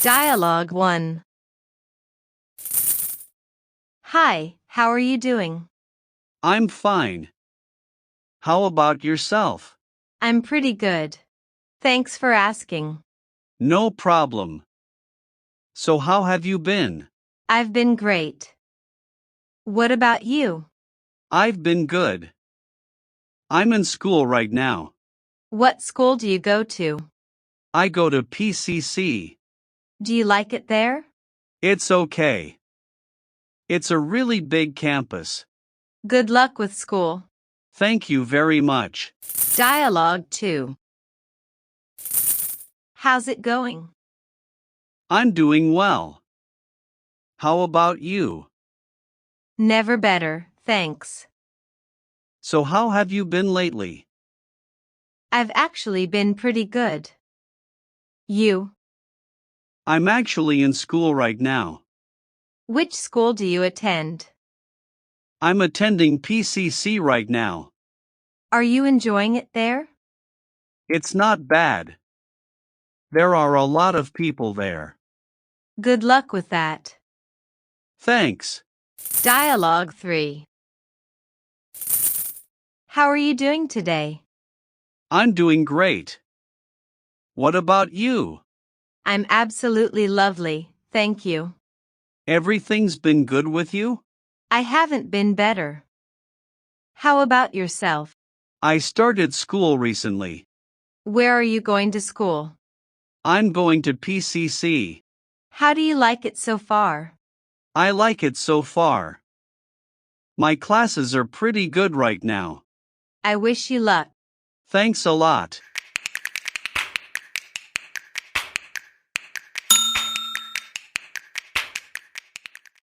Dialogue 1. Hi, how are you doing? I'm fine. How about yourself? I'm pretty good. Thanks for asking. No problem. So how have you been? I've been great. What about you? I've been good. I'm in school right now. What school do you go to? I go to PCC. Do you like it there? It's okay. It's a really big campus. Good luck with school. Thank you very much. Dialogue 2. How's it going? I'm doing well. How about you? Never better, thanks. So how have you been lately? I've actually been pretty good. You? I'm actually in school right now. Which school do you attend? I'm attending PCC right now. Are you enjoying it there? It's not bad. There are a lot of people there. Good luck with that. Thanks. Dialogue 3. How are you doing today? I'm doing great. What about you? I'm absolutely lovely, thank you. Everything's been good with you? I haven't been better. How about yourself? I started school recently. Where are you going to school? I'm going to PCC. How do you like it so far? I like it so far. My classes are pretty good right now. I wish you luck. Thanks a lot.